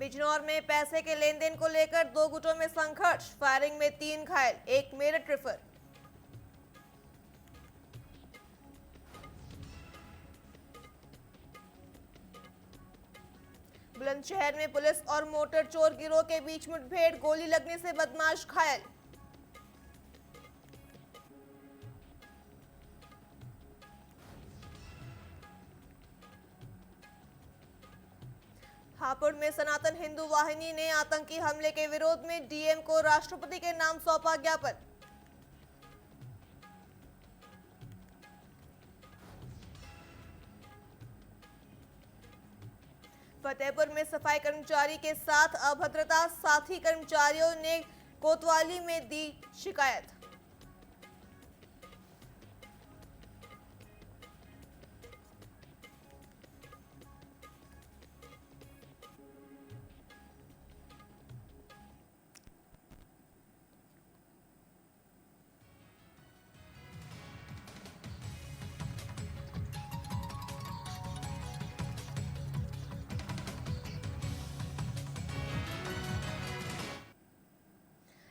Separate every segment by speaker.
Speaker 1: बिजनौर में पैसे के लेन देन को लेकर दो गुटों में संघर्ष, फायरिंग में 3 घायल, एक मेरठ रेफर। बुलंदशहर में पुलिस और मोटर चोर गिरोह के बीच मुठभेड़, गोली लगने से बदमाश घायल। हापुड़ में सनातन हिंदू वाहिनी ने आतंकी हमले के विरोध में डीएम को राष्ट्रपति के नाम सौंपा ज्ञापन। फतेहपुर में सफाई कर्मचारी के साथ अभद्रता, साथी कर्मचारियों ने कोतवाली में दी शिकायत।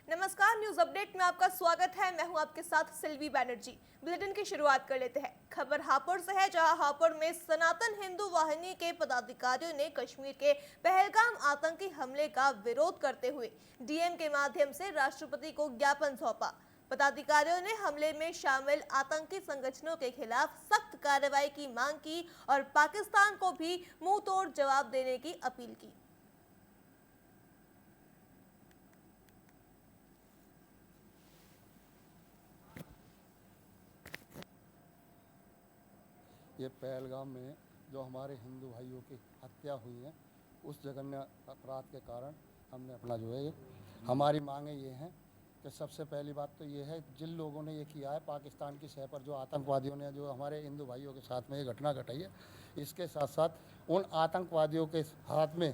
Speaker 1: नमस्कार, न्यूज अपडेट में आपका स्वागत है। मैं हूं आपके साथ सिल्वी बैनर्जी। बुलेटिन की शुरुआत कर लेते हैं। खबर हापुड़ से है, जहां हापुड़ में सनातन हिंदू वाहिनी के पदाधिकारियों ने कश्मीर के पहलगाम आतंकी हमले का विरोध करते हुए डीएम के माध्यम से राष्ट्रपति को ज्ञापन सौंपा। पदाधिकारियों ने हमले में शामिल आतंकी संगठनों के खिलाफ सख्त कार्रवाई की मांग की और पाकिस्तान को भी मुंह तोड़ जवाब देने की अपील की।
Speaker 2: ये पहलगाम में जो हमारे हिंदू भाइयों की हत्या हुई है, उस जघन्य अपराध के कारण हमने अपना जो है हमारी मांगें ये हैं कि सबसे पहली बात तो ये है, जिन लोगों ने ये किया है पाकिस्तान की सह पर, जो आतंकवादियों ने जो हमारे हिंदू भाइयों के साथ में ये घटना घटाई है, इसके साथ साथ उन आतंकवादियों के हाथ में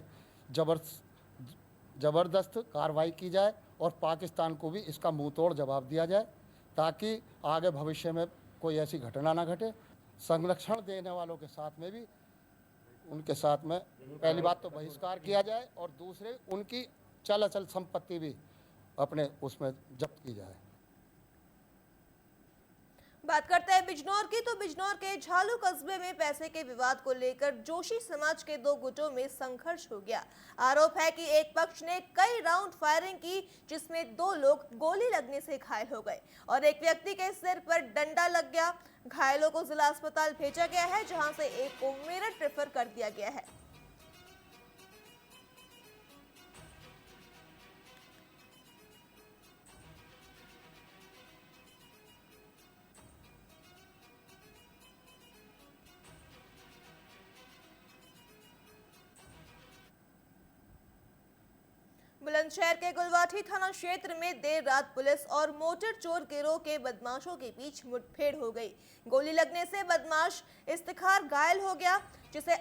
Speaker 2: ज़बरदस्त कार्रवाई की जाए और पाकिस्तान को भी इसका मुँह तोड़ जवाब दिया जाए, ताकि आगे भविष्य में कोई ऐसी घटना ना घटे। संरक्षण देने वालों के साथ में भी उनके साथ में पहली बात तो बहिष्कार किया जाए और दूसरे उनकी चल अचल संपत्ति भी अपने उसमें जब्त की जाए।
Speaker 1: बात करते हैं बिजनौर की, तो बिजनौर के झालू कस्बे में पैसे के विवाद को लेकर जोशी समाज के दो गुटों में संघर्ष हो गया। आरोप है कि एक पक्ष ने कई राउंड फायरिंग की, जिसमें 2 लोग गोली लगने से घायल हो गए और एक व्यक्ति के सिर पर डंडा लग गया। घायलों को जिला अस्पताल भेजा गया है, जहां से एक को मेरठ रेफर कर दिया गया है। बुलंदशहर के गुलवाठी थाना क्षेत्र में देर रात पुलिस और मोटर चोर गिरोह के बदमाशों के बीच मुठभेड़ हो गई। गोली लगने से बदमाश इफ्तिखार घायल हो गया, जिसे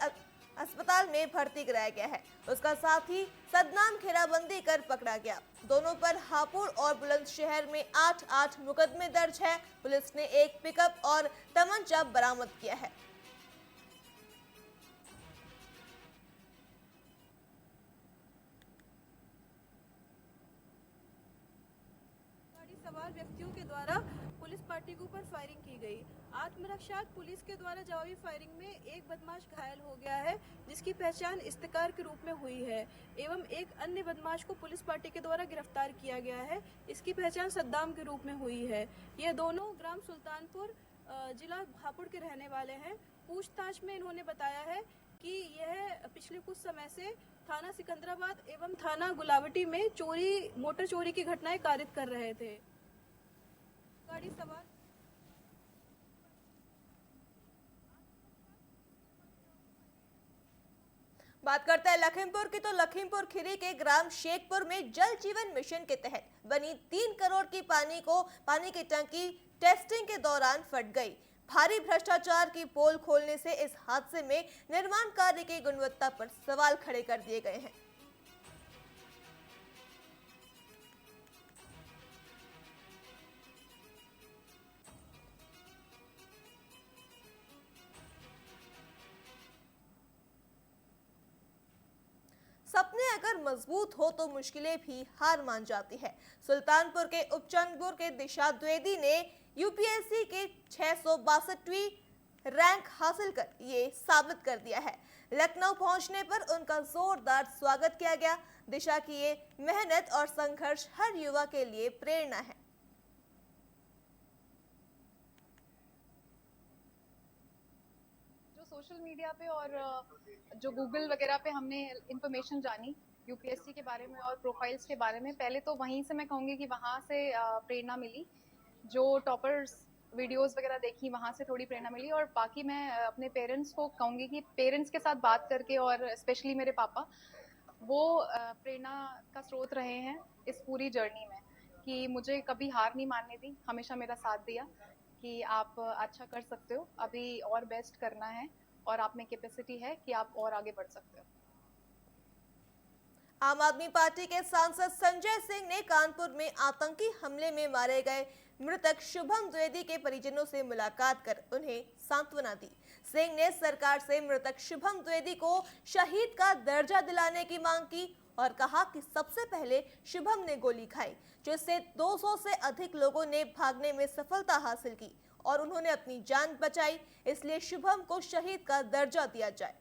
Speaker 1: अस्पताल में भर्ती कराया गया है। उसका साथी सदनाम घेराबंदी कर पकड़ा गया। दोनों पर हापुड़ और बुलंदशहर में 8-8 मुकदमे दर्ज है। पुलिस ने एक पिकअप और तमंचा बरामद किया है।
Speaker 3: सवार व्यक्तियों के द्वारा पुलिस पार्टी के ऊपर फायरिंग की गई। आत्मरक्षार्थ पुलिस के द्वारा जवाबी फायरिंग में एक बदमाश घायल हो गया है, जिसकी पहचान इफ्तिकार के रूप में हुई है, एवं एक अन्य बदमाश को पुलिस पार्टी के द्वारा गिरफ्तार किया गया है। इसकी पहचान सद्दाम के रूप में हुई है। ये दोनों ग्राम सुल्तानपुर जिला हापुड़ के रहने वाले हैं। पूछताछ में इन्होंने बताया है कि यह पिछले कुछ समय से थाना सिकंदराबाद एवं थाना गुलावटी में मोटर चोरी की घटनाएं कारित कर रहे थे। गाड़ी सवार
Speaker 1: बात करते हैं लखीमपुर की, तो लखीमपुर खीरी के ग्राम शेखपुर में जल जीवन मिशन के तहत बनी 3 करोड़ की पानी की टंकी टेस्टिंग के दौरान फट गई। भारी भ्रष्टाचार की पोल खोलने से इस हादसे में निर्माण कार्य की गुणवत्ता पर सवाल खड़े कर दिए गए हैं। सपने अगर मजबूत हो तो मुश्किलें भी हार मान जाती है। सुल्तानपुर के उपचंदपुर के दिशा द्विवेदी ने यूपीएससी के 662वीं रैंक हासिल कर ये साबित कर दिया है। लखनऊ पहुंचने पर उनका जोरदार स्वागत किया गया। दिशा की ये मेहनत और संघर्ष हर युवा के लिए प्रेरणा है।
Speaker 4: जो सोशल मीडिया पे और जो गूगल वगैरह पे हमने इंफॉर्मेशन जानी यूपीएससी के बारे में और प्रोफाइल्स के बारे में, पहले तो वहीं से मैं कहूँगी कि वहाँ से प्रेरणा मिली। जो टॉपर्स वीडियोस वगैरह देखी वहाँ से थोड़ी प्रेरणा मिली, और बाकी मैं अपने पेरेंट्स को कहूँगी कि पेरेंट्स के साथ बात करके, और स्पेशली मेरे पापा, वो प्रेरणा का स्रोत रहे हैं इस पूरी जर्नी में, कि मुझे कभी हार नहीं मानने दी, हमेशा मेरा साथ दिया कि आप अच्छा कर सकते हो, अभी और बेस्ट करना है और आप में कैपेसिटी है कि आप और आगे बढ़ सकते हो।
Speaker 1: आम आदमी पार्टी के सांसद संजय सिंह ने कानपुर में आतंकी हमले में मारे गए मृतक शुभम द्विवेदी के परिजनों से मुलाकात कर उन्हें सांत्वना दी। सिंह ने सरकार से मृतक शुभम द्विवेदी को शहीद का दर्जा दिलाने की मांग की और कहा कि सबसे पहले शुभम ने गोली खाई, जिससे 200 से अधिक लोगों ने भागने में सफलता हासिल की और उन्होंने अपनी जान बचाई, इसलिए शुभम को शहीद का दर्जा दिया जाए।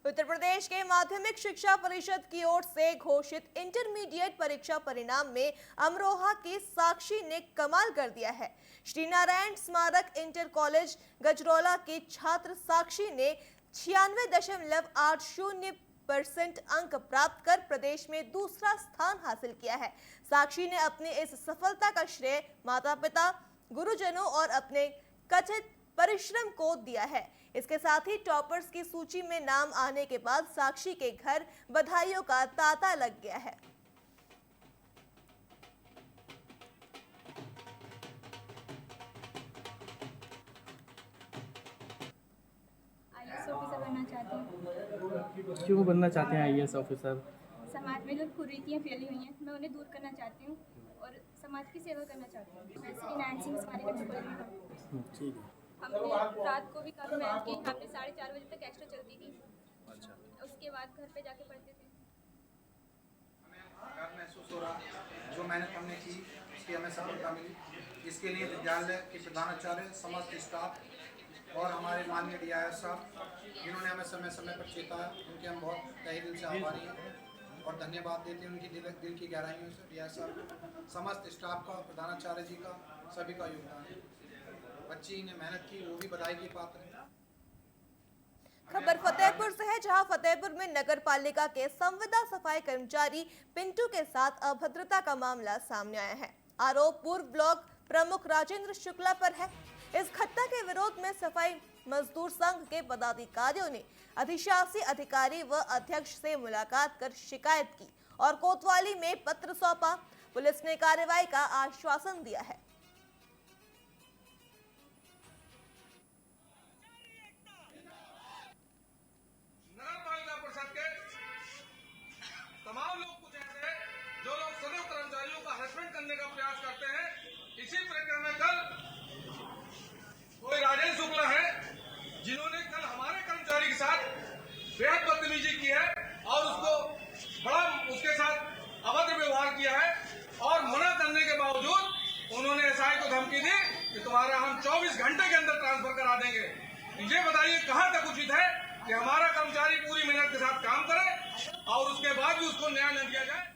Speaker 1: उत्तर प्रदेश के माध्यमिक शिक्षा परिषद की ओर से घोषित इंटरमीडिएट परीक्षा परिणाम में अमरोहा की साक्षी ने कमाल कर दिया है। श्री नारायण स्मारक इंटर कॉलेज गजरौला की छात्र साक्षी ने 96.80% अंक प्राप्त कर प्रदेश में दूसरा स्थान हासिल किया है। साक्षी ने अपनी इस सफलता का श्रेय माता पिता, गुरुजनों और अपने कथित परिश्रम को दिया है। इसके साथ ही टॉपर्स की सूची में नाम आने के बाद साक्षी के घर बधाइयों का तांता लग गया है।
Speaker 5: आईएएस ऑफिसर बनना चाहती हूँ।
Speaker 6: क्यों बनना चाहते हैं आईएएस ऑफिसर?
Speaker 5: समाज में जो कुरीतियाँ फैली हुई हैं मैं उन्हें दूर करना चाहती हूँ और समाज की सेवा करना चाहती हूँ। मैं श्री नारायण सिंह स्मारक कॉलेज में पढ़ती हूँ।
Speaker 6: ठीक है।
Speaker 5: हमने रात को भी काफ़ी मेहनत की, हमने 4:30 बजे तक एक्स्ट्रा चलती थी।
Speaker 6: अच्छा।
Speaker 5: उसके बाद घर पे जाके पढ़ते थे।
Speaker 7: गर्व महसूस हो रहा, जो मेहनत हमने की उसकी हमें सफलता मिली। इसके लिए विद्यालय के प्रधानाचार्य, समस्त स्टाफ और हमारे माननीय डीआईएस साहब, जिन्होंने हमें समय समय पर चेताया, उनके हम बहुत तहे दिल से आभारी हैं और धन्यवाद देते हैं उनकी दिल की गहराइयों से। डीआईएस साहब, समस्त स्टाफ का, प्रधानाचार्य जी का, सभी का योगदान है। बच्ची ने मेहनत की, वो भी बधाई के पात्र है।
Speaker 1: खबर फतेहपुर से है, जहां फतेहपुर में नगर पालिका के संविदा सफाई कर्मचारी पिंटू के साथ अभद्रता का मामला सामने आया है। आरोप पूर्व ब्लॉक प्रमुख राजेंद्र शुक्ला पर है। इस घटना के विरोध में सफाई मजदूर संघ के पदाधिकारियों ने अधिशासी अधिकारी व अध्यक्ष से मुलाकात कर शिकायत की और कोतवाली में पत्र सौंपा। पुलिस ने कार्रवाई का आश्वासन दिया है।
Speaker 8: तमाम लोग कुछ ऐसे जो लोग सदैव कर्मचारियों का हरासमेंट करने का प्रयास करते हैं। इसी प्रकरण में कल कोई राजेंद्र शुक्ला है, जिन्होंने कल हमारे कर्मचारी के साथ बेहद बदतमीजी की है और उसको बड़ा उसके साथ अभद्र व्यवहार किया है और मना करने के बावजूद उन्होंने एसआई को धमकी दी कि तुम्हारा हम 24 घंटे के अंदर ट्रांसफर करा देंगे। ये बताइए कहाँ तक उचित है कि हमारा कर्मचारी पूरी मेहनत के साथ काम करे और उसके बाद भी उसको न्याय न दिया जाए।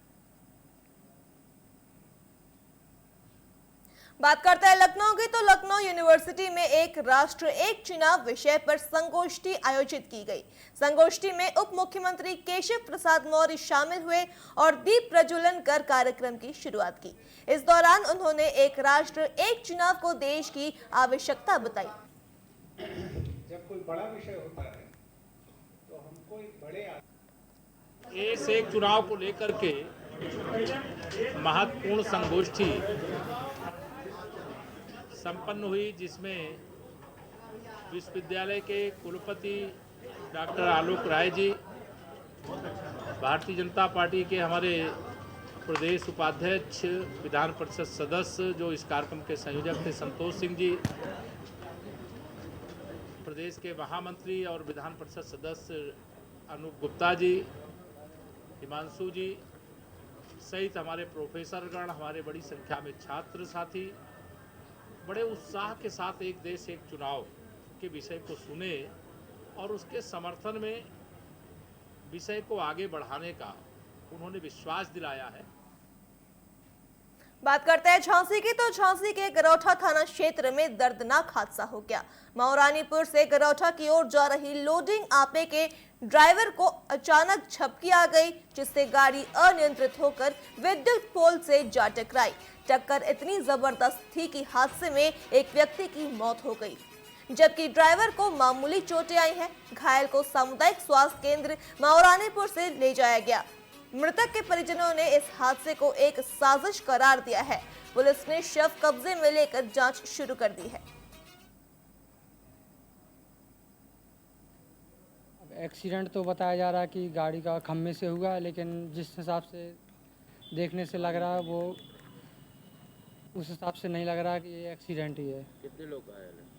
Speaker 1: बात करते हैं लखनऊ की, तो लखनऊ यूनिवर्सिटी में एक राष्ट्र एक चुनाव विषय पर संगोष्ठी आयोजित की गई। संगोष्ठी में उप मुख्यमंत्री केशव प्रसाद मौर्य शामिल हुए और दीप प्रज्वलन कर कार्यक्रम की शुरुआत की। इस दौरान उन्होंने एक राष्ट्र एक चुनाव को देश की आवश्यकता बताई।
Speaker 9: जब कोई बड़ा विषय होता है तो हमको एक बड़े
Speaker 10: एक चुनाव को लेकर के महत्वपूर्ण संगोष्ठी संपन्न हुई, जिसमें विश्वविद्यालय के कुलपति डॉक्टर आलोक राय जी, भारतीय जनता पार्टी के हमारे प्रदेश उपाध्यक्ष, विधान परिषद सदस्य जो इस कार्यक्रम के संयोजक थे संतोष सिंह जी, प्रदेश के महामंत्री और विधान परिषद सदस्य अनूप गुप्ता जी, हिमांशु जी सहित हमारे प्रोफेसरगण, हमारे बड़ी संख्या में छात्र साथी बड़े उत्साह के साथ एक देश एक चुनाव के विषय को सुने और उसके समर्थन में विषय को आगे बढ़ाने का उन्होंने विश्वास दिलाया है।
Speaker 1: बात करते हैं झांसी की, तो झांसी के गरौठा थाना क्षेत्र में दर्दनाक हादसा हो गया। महारानीपुर से गरौठा की ओर जा रही लोडिंग आपे के ड्राइवर को अचानक झपकी आ गई, जिससे गाड़ी अनियंत्रित होकर विद्युत पोल से जा टकराई। टक्कर इतनी जबरदस्त थी कि हादसे में एक व्यक्ति की मौत हो गई, जबकि ड्राइवर को मामूली चोटें आई हैं। घायल को सामुदायिक स्वास्थ्य केंद्र महारानीपुर से ले जाया गया। मृतक के परिजनों ने इस हादसे को एक साजिश करार दिया है। पुलिस ने शव कब्जे में लेकर जांच शुरू कर दी है।
Speaker 11: एक्सीडेंट तो बताया जा रहा है कि गाड़ी का खम्भे से हुआ, लेकिन जिस हिसाब से देखने से लग रहा है वो उस हिसाब से नहीं लग रहा कि ये एक्सीडेंट ही है।
Speaker 10: कितने लोग घायल हैं?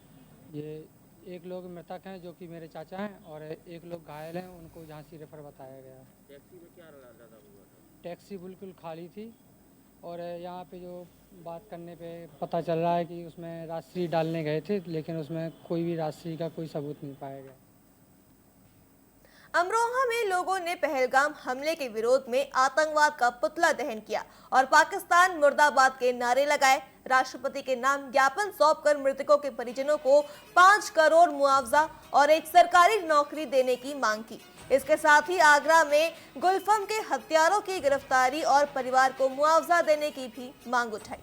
Speaker 11: ये एक लोग मृतक हैं जो कि मेरे चाचा हैं, और एक लोग घायल हैं, उनको झांसी रेफर बताया गया।
Speaker 10: टैक्सी में क्या ज्यादा हुआ था?
Speaker 11: टैक्सी बिल्कुल खाली थी, और यहाँ पे जो बात करने पे पता चल रहा है कि उसमें राशि डालने गए थे, लेकिन उसमें कोई भी राशि का कोई सबूत नहीं पाया गया।
Speaker 1: अमरोहा में लोगों ने पहलगाम हमले के विरोध में आतंकवाद का पुतला दहन किया और पाकिस्तान मुर्दाबाद के नारे लगाए। राष्ट्रपति के नाम ज्ञापन सौंपकर मृतकों के परिजनों को 5 करोड़ मुआवजा और एक सरकारी नौकरी देने की मांग की। इसके साथ ही आगरा में गुलफम के हत्यारों की गिरफ्तारी और परिवार को मुआवजा देने की भी मांग उठाई।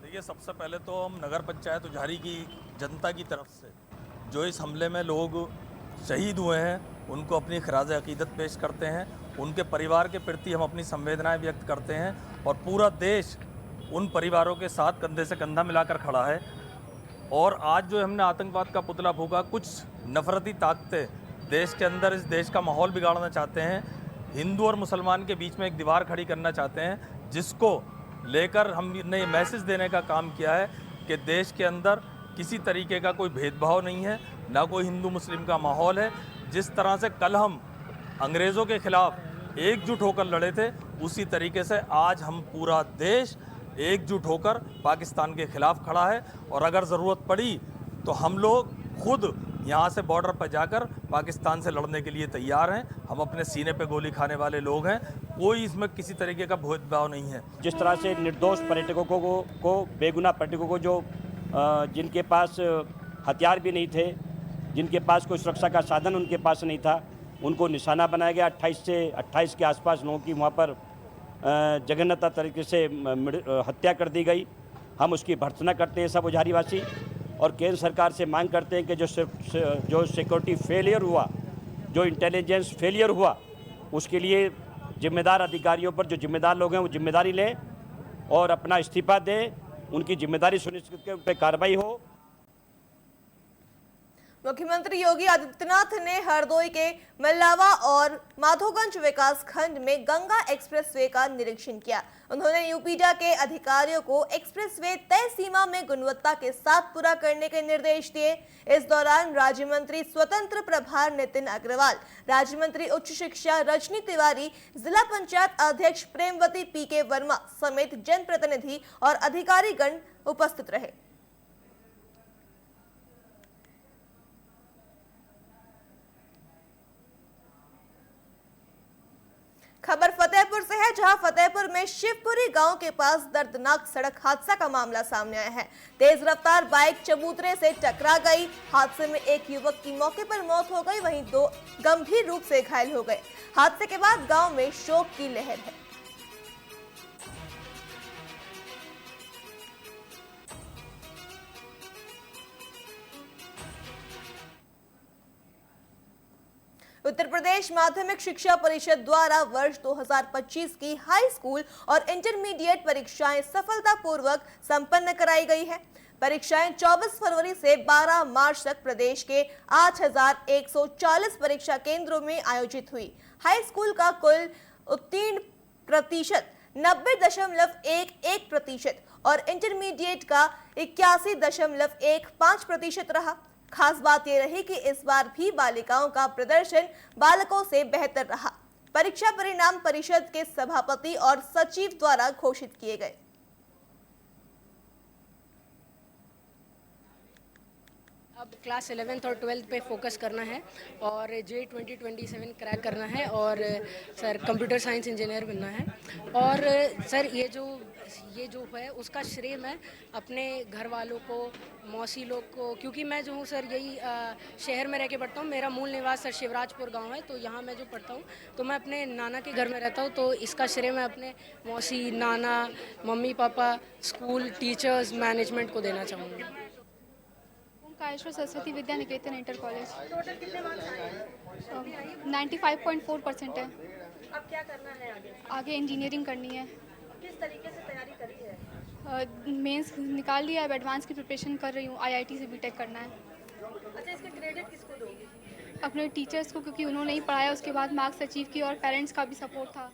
Speaker 12: देखिए, सबसे पहले तो हम नगर पंचायत उजारी की जनता की तरफ से जो इस हमले में लोग शहीद हुए हैं उनको अपनी खराज अकीदत पेश करते हैं। उनके परिवार के प्रति हम अपनी संवेदनाएं व्यक्त करते हैं और पूरा देश उन परिवारों के साथ कंधे से कंधा मिलाकर खड़ा है। और आज जो हमने आतंकवाद का पुतला फूंका, कुछ नफरती ताकतें देश के अंदर इस देश का माहौल बिगाड़ना चाहते हैं, हिंदू और मुसलमान के बीच में एक दीवार खड़ी करना चाहते हैं, जिसको लेकर हमने ये मैसेज देने का काम किया है कि देश के अंदर किसी तरीके का कोई भेदभाव नहीं है, ना कोई हिंदू मुस्लिम का माहौल है। जिस तरह से कल हम अंग्रेज़ों के खिलाफ एकजुट होकर लड़े थे, उसी तरीके से आज हम पूरा देश एकजुट होकर पाकिस्तान के खिलाफ खड़ा है। और अगर ज़रूरत पड़ी तो हम लोग खुद यहाँ से बॉर्डर पर जाकर पाकिस्तान से लड़ने के लिए तैयार हैं। हम अपने सीने पे गोली खाने वाले लोग हैं, कोई इसमें किसी तरीके का भेदभाव नहीं है।
Speaker 13: जिस तरह से निर्दोष पर्यटकों को बेगुनाह पर्यटकों को जो जिनके पास हथियार भी नहीं थे, जिनके पास कोई सुरक्षा का साधन उनके पास नहीं था, उनको निशाना बनाया गया। 28 के आसपास लोगों की वहाँ पर जघन्यता तरीके से हत्या कर दी गई। हम उसकी भर्त्सना करते हैं सब उजारीवासी, और केंद्र सरकार से मांग करते हैं कि जो सिक्योरिटी फेलियर हुआ, जो इंटेलिजेंस फेलियर हुआ, उसके लिए जिम्मेदार अधिकारियों पर जो जिम्मेदार लोग हैं वो जिम्मेदारी लें और अपना इस्तीफा दें, उनकी जिम्मेदारी सुनिश्चित करके उन पर कार्रवाई हो।
Speaker 1: मुख्यमंत्री योगी आदित्यनाथ ने हरदोई के मल्लावा और माधोगंज विकास खंड में गंगा एक्सप्रेसवे का निरीक्षण किया। उन्होंने यूपीडा के अधिकारियों को एक्सप्रेसवे तय सीमा में गुणवत्ता के साथ पूरा करने के निर्देश दिए। इस दौरान राज्य मंत्री स्वतंत्र प्रभार नितिन अग्रवाल, राज्य मंत्री उच्च शिक्षा रजनी तिवारी, जिला पंचायत अध्यक्ष प्रेमवती पीके वर्मा समेत जनप्रतिनिधि और अधिकारीगण उपस्थित रहे। खबर फतेहपुर से है, जहां फतेहपुर में शिवपुरी गांव के पास दर्दनाक सड़क हादसा का मामला सामने आया है। तेज रफ्तार बाइक चबूतरे से टकरा गई। हादसे में एक युवक की मौके पर मौत हो गई, वहीं 2 गंभीर रूप से घायल हो गए। हादसे के बाद गांव में शोक की लहर है। उत्तर प्रदेश माध्यमिक शिक्षा परिषद द्वारा वर्ष 2025 की हाई स्कूल और इंटरमीडिएट परीक्षाएं सफलतापूर्वक संपन्न कराई गई है। परीक्षाएं 24 फरवरी से 12 मार्च तक प्रदेश के 8,140 परीक्षा केंद्रों में आयोजित हुई। हाई स्कूल का कुल उत्तीर्ण प्रतिशत 90.11% और इंटरमीडिएट का 81.15% रहा। खास बात यह रही कि इस बार भी बालिकाओं का प्रदर्शन बालकों से बेहतर रहा। परीक्षा परिणाम परिषद के सभापति और सचिव द्वारा घोषित किए गए।
Speaker 14: अब क्लास 11th और 12th पे फोकस करना है और JEE 2027 क्रैक करना है और सर कंप्यूटर साइंस इंजीनियर बनना है। और सर ये जो है उसका श्रेय मैं अपने घर वालों को, मौसी लोग को, क्योंकि मैं जो हूँ सर यही शहर में रह के पढ़ता हूँ। मेरा मूल निवास सर शिवराजपुर गांव है, तो यहाँ मैं जो पढ़ता हूँ तो मैं अपने नाना के घर में रहता हूँ। तो इसका श्रेय मैं अपने मौसी, नाना, mummy papa, school, teachers, management को देना चाहूँगी।
Speaker 15: Omkareshwar Saraswati Vidya Niketan inter college.
Speaker 3: Total कितने मार्क्स आए?
Speaker 15: 95.4% है।
Speaker 3: अब क्या करना है आगे?
Speaker 15: आगे इंजीनियरिंग करनी है।
Speaker 3: किस तरीके से तैयारी करी है?
Speaker 15: मेंस निकाल लिया है, अब एडवांस की प्रिपरेशन कर रही हूँ। IIT से बीटेक करना है।
Speaker 3: अच्छा, इसके क्रेडिट किसको दोगे?
Speaker 15: अपने टीचर्स को, क्योंकि उन्होंने ही पढ़ाया, उसके बाद मार्क्स अचीव किए और पेरेंट्स का भी सपोर्ट था।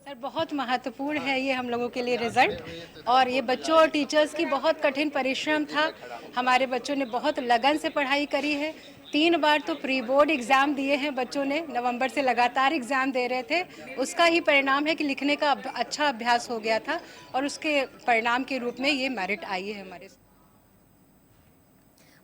Speaker 16: सर बहुत महत्वपूर्ण है ये हम लोगों के लिए रिजल्ट, और ये बच्चों और टीचर्स की बहुत कठिन परिश्रम था। हमारे बच्चों ने बहुत लगन से पढ़ाई करी है। 3 बार तो प्री बोर्ड एग्ज़ाम दिए हैं बच्चों ने, नवंबर से लगातार एग्ज़ाम दे रहे थे। उसका ही परिणाम है कि लिखने का अच्छा अभ्यास हो गया था और उसके परिणाम के रूप में ये मेरिट आई है हमारे।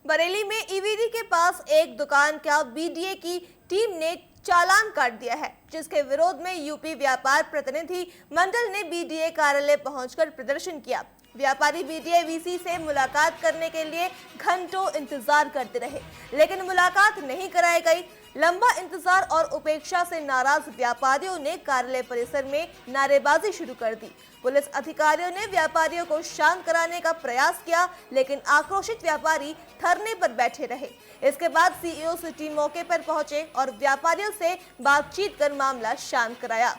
Speaker 1: बरेली में EVD के पास एक दुकान का BDA की टीम ने चालान काट दिया है, जिसके विरोध में यूपी व्यापार प्रतिनिधि मंडल ने BDA कार्यालय पहुंचकर प्रदर्शन किया। व्यापारी BDA VC से मुलाकात करने के लिए घंटों इंतजार करते रहे, लेकिन मुलाकात नहीं कराई गई। लंबा इंतजार और उपेक्षा से नाराज व्यापारियों ने कार्यालय परिसर में नारेबाजी शुरू कर दी। पुलिस अधिकारियों ने व्यापारियों को शांत कराने का प्रयास किया, लेकिन आक्रोशित व्यापारी धरने पर बैठे रहे। इसके बाद CEO सिटी मौके पर पहुंचे और व्यापारियों से बातचीत कर मामला शांत कराया।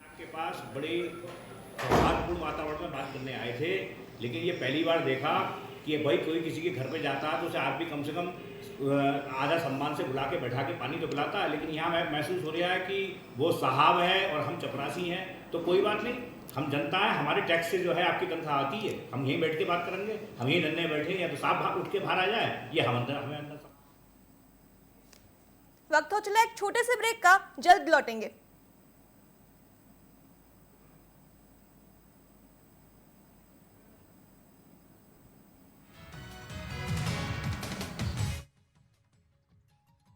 Speaker 17: आपके पास बड़े सौहार्दपूर्ण वातावरण में बात करने आए थे, लेकिन ये पहली बार देखा कि भाई कोई किसी के घर पे जाता है तो उसे आदमी कम से कम आधा सम्मान से बुला के बैठा के पानी तो पिलाता है, लेकिन यहाँ महसूस हो रहा है कि वो साहब है और हम चपरासी हैं। तो कोई बात नहीं, हम जनता है, हमारे टैक्स से जो है आपकी तनख्वाह आती है, हम यहीं बैठ के बात करेंगे, हम यहीं नन्हे बैठे, या तो साहब उठ के बाहर आ जाए, ये हमें अंदर।
Speaker 1: वक्त हो चला एक छोटे से ब्रेक का, जल्द लौटेंगे।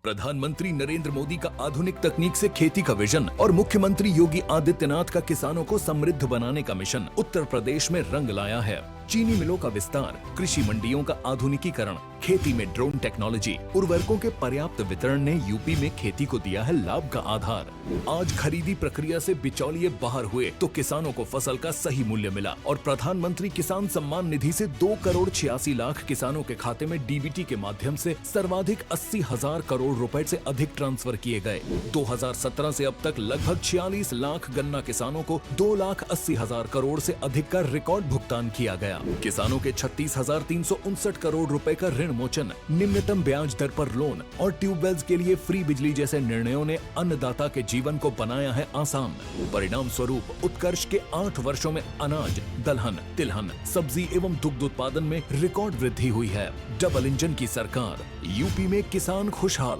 Speaker 18: प्रधानमंत्री नरेंद्र मोदी का आधुनिक तकनीक से खेती का विजन और मुख्यमंत्री योगी आदित्यनाथ का किसानों को समृद्ध बनाने का मिशन उत्तर प्रदेश में रंग लाया है। चीनी मिलों का विस्तार, कृषि मंडियों का आधुनिकीकरण, खेती में ड्रोन टेक्नोलॉजी, उर्वरकों के पर्याप्त वितरण ने यूपी में खेती को दिया है लाभ का आधार। आज खरीदी प्रक्रिया से बिचौलिए बाहर हुए तो किसानों को फसल का सही मूल्य मिला और प्रधानमंत्री किसान सम्मान निधि से 2,86,00,000 किसानों के खाते में DBT के माध्यम से सर्वाधिक 80,000 करोड़ रुपए से अधिक ट्रांसफर किए गए। 2017 से अब तक लगभग 46 लाख गन्ना किसानों को 2,80,000 करोड़ से अधिक का रिकॉर्ड भुगतान किया गया। किसानों के 36,359 करोड़ रुपए का ऋण मोचन, निम्नतम ब्याज दर पर लोन और ट्यूबवेल्स के लिए फ्री बिजली जैसे निर्णयों ने अन्नदाता के जीवन को बनाया है आसान। परिणाम स्वरूप उत्कर्ष के 8 वर्षों में अनाज, दलहन, तिलहन, सब्जी एवं दुग्ध उत्पादन में रिकॉर्ड वृद्धि हुई है। डबल इंजन की सरकार, यूपी में किसान खुशहाल।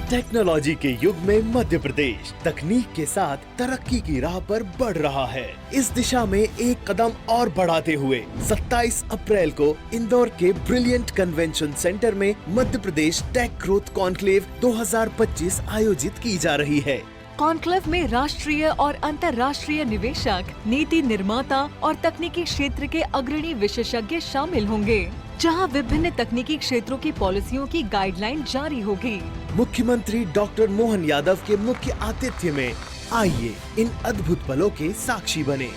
Speaker 19: टेक्नोलॉजी के युग में मध्य प्रदेश तकनीक के साथ तरक्की की राह पर बढ़ रहा है। इस दिशा में एक कदम और बढ़ाते हुए 27 अप्रैल को इंदौर के ब्रिलियंट कन्वेंशन सेंटर में Madhya Pradesh take growth conclave 2025 आयोजित की जा रही है।
Speaker 20: कॉन्क्लेव में राष्ट्रीय और अंतर्राष्ट्रीय निवेशक, नीति निर्माता और तकनीकी क्षेत्र के अग्रणी विशेषज्ञ शामिल होंगे, जहां विभिन्न तकनीकी क्षेत्रों की पॉलिसियों की गाइडलाइन जारी होगी।
Speaker 19: मुख्यमंत्री डॉक्टर मोहन यादव के मुख्य आतिथ्य में आइए इन अद्भुत पलों के साक्षी बने।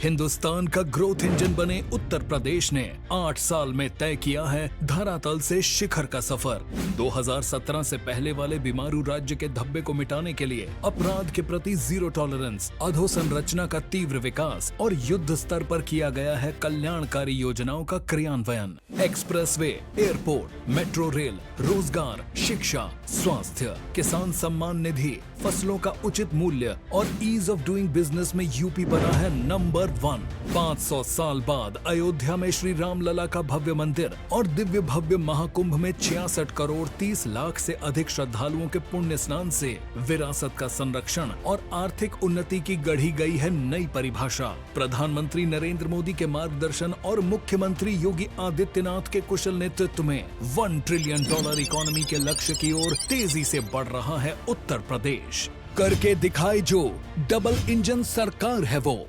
Speaker 18: हिंदुस्तान का ग्रोथ इंजन बने उत्तर प्रदेश ने 8 साल में तय किया है धरातल से शिखर का सफर। 2017 से पहले वाले बीमारू राज्य के धब्बे को मिटाने के लिए अपराध के प्रति जीरो टॉलरेंस, अधोसंरचना का तीव्र विकास और युद्ध स्तर पर किया गया है कल्याणकारी योजनाओं का क्रियान्वयन। एक्सप्रेसवे, एयरपोर्ट, मेट्रो रेल, रोजगार, शिक्षा, स्वास्थ्य, किसान सम्मान निधि, फसलों का उचित मूल्य और ईज ऑफ डूइंग बिजनेस में यूपी बना है नंबर 1। 500 साल बाद अयोध्या में श्री राम लला का भव्य मंदिर और दिव्य भव्य महाकुंभ में 66 करोड़ 30 लाख से अधिक श्रद्धालुओं के पुण्य स्नान से विरासत का संरक्षण और आर्थिक उन्नति की गढ़ी गई है नई परिभाषा। प्रधानमंत्री नरेंद्र मोदी के मार्गदर्शन और मुख्यमंत्री योगी आदित्यनाथ के कुशल नेतृत्व में $1 ट्रिलियन इकोनॉमी के लक्ष्य की ओर तेजी से बढ़ रहा है उत्तर प्रदेश। करके दिखाए जो, डबल इंजन सरकार है वो।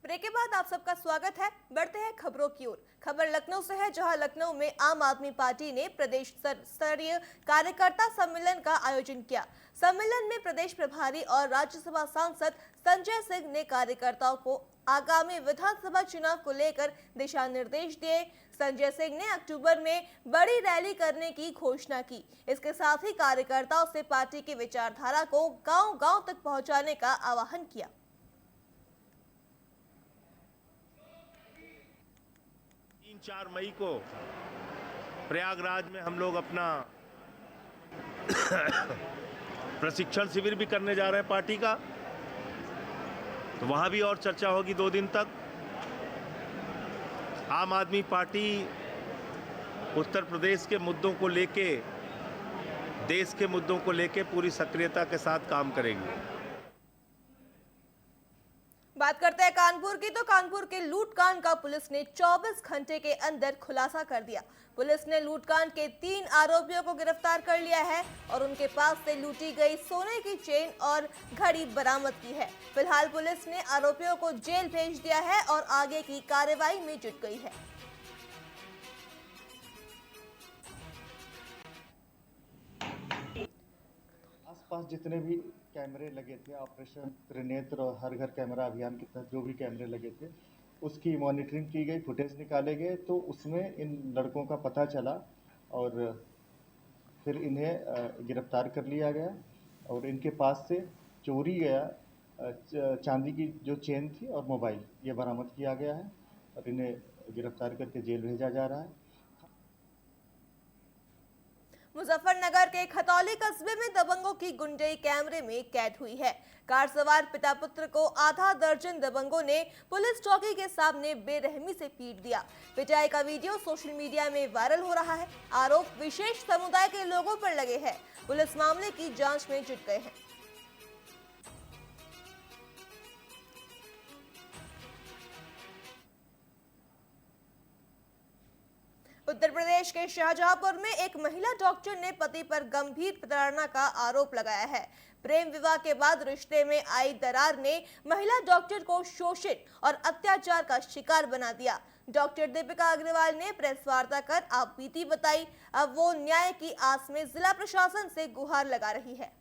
Speaker 1: ब्रेक के बाद आप सबका स्वागत है। बढ़ते हैं खबरों की ओर। खबर लखनऊ से है, जहां लखनऊ में आम आदमी पार्टी ने प्रदेश स्तरीय कार्यकर्ता सम्मेलन का आयोजन किया। सम्मेलन में प्रदेश प्रभारी और राज्यसभा सांसद संजय सिंह ने कार्यकर्ताओं को आगामी विधानसभा चुनाव को लेकर दिशा निर्देश दिए। संजय सिंह ने अक्टूबर में बड़ी रैली करने की घोषणा की। इसके साथ ही कार्यकर्ताओं से पार्टी की विचारधारा को गांव-गांव तक पहुंचाने का आह्वान किया।
Speaker 21: 4 मई को प्रयागराज में हम लोग अपना प्रशिक्षण शिविर भी करने जा रहे हैं पार्टी का, तो वहाँ भी और चर्चा होगी 2 दिन तक। आम आदमी पार्टी उत्तर प्रदेश के मुद्दों को लेके, देश के मुद्दों को लेके पूरी सक्रियता के साथ काम करेगी।
Speaker 1: बात करते हैं कानपुर की, तो कानपुर के लूटकांड का पुलिस ने 24 घंटे के अंदर खुलासा कर दिया। पुलिस ने लूटकांड के 3 आरोपियों को गिरफ्तार कर लिया है और उनके पास से लूटी गई सोने की चेन और घड़ी बरामद की है। फिलहाल पुलिस ने आरोपियों को जेल भेज दिया है और आगे की कार्रवाई में जुट गई है।
Speaker 22: आसपास जितने भी कैमरे लगे थे, ऑपरेशन त्रिनेत्र और हर घर कैमरा अभियान के तहत जो भी कैमरे लगे थे, उसकी मॉनिटरिंग की गई, फुटेज निकाले गए, तो उसमें इन लड़कों का पता चला और फिर इन्हें गिरफ्तार कर लिया गया और इनके पास से चोरी गया चांदी की जो चेन थी और मोबाइल, ये बरामद किया गया है और इन्हें गिरफ्तार करके जेल भेजा जा रहा है।
Speaker 1: मुजफ्फरनगर के खतौली कस्बे में दबंगों की गुंडई कैमरे में कैद हुई है। कार सवार पिता पुत्र को आधा दर्जन दबंगों ने पुलिस चौकी के सामने बेरहमी से पीट दिया। पिटाई का वीडियो सोशल मीडिया में वायरल हो रहा है। आरोप विशेष समुदाय के लोगों पर लगे हैं। पुलिस मामले की जांच में जुट गए हैं। उत्तर प्रदेश के शाहजहांपुर में एक महिला डॉक्टर ने पति पर गंभीर प्रताड़ना का आरोप लगाया है। प्रेम विवाह के बाद रिश्ते में आई दरार ने महिला डॉक्टर को शोषित और अत्याचार का शिकार बना दिया। डॉक्टर दीपिका अग्रवाल ने प्रेस वार्ता कर आपबीती बताई। अब वो न्याय की आस में जिला प्रशासन से गुहार लगा रही है।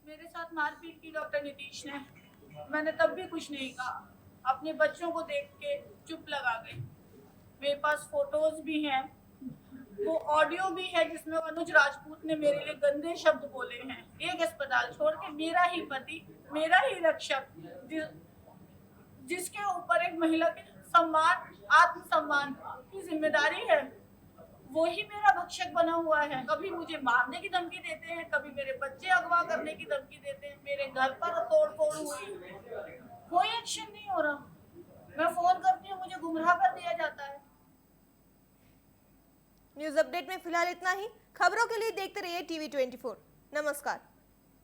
Speaker 23: मेरे साथ मारपीट की डॉक्टर नीतीश ने। मैंने तब भी कुछ नहीं कहा, अपने बच्चों को देख के चुप लगा गई। मेरे पास फोटोज भी हैं, वो ऑडियो भी है जिसमें अनुज राजपूत ने मेरे लिए गंदे शब्द बोले हैं। एक अस्पताल छोड़ के मेरा ही पति, मेरा ही रक्षक, जिसके ऊपर एक महिला के सम्मान, आत्मसम्मान की जिम्मेदारी है, वो ही मेरा भक्षक बना हुआ है। कभी मुझे मारने की धमकी देते हैं, कभी मेरे बच्चे अगवा करने की धमकी देते हैं, मेरे घर पर तोड़-फोड़ हुई, कोई एक्शन नहीं हो रहा। मैं फोन करती हूँ, मुझे गुमराह कर दिया जाता है।
Speaker 1: न्यूज अपडेट में फिलहाल इतना ही। खबरों के लिए देखते रहिए TV24। नमस्कार।